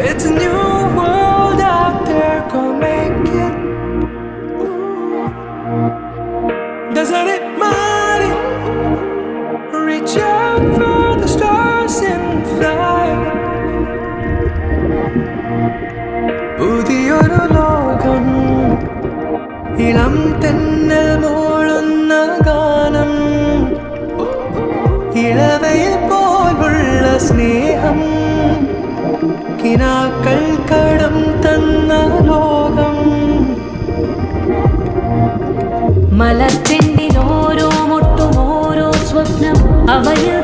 It's a new world out there, go make it. Doesn't it matter? Reach out for the stars and fly. പുതിയൊരു ലോകം, ഇളം തെന്നൽ മൂളുന്ന ഗാനം, ഇളവയിൽ പോലുള്ള സ്നേഹം, കിനാക്കൾ കടം തന്ന ലോകം. മലർച്ചെണ്ടിൽ ഓരോ മുട്ടും ഓരോ സ്വപ്നം അവയിൽ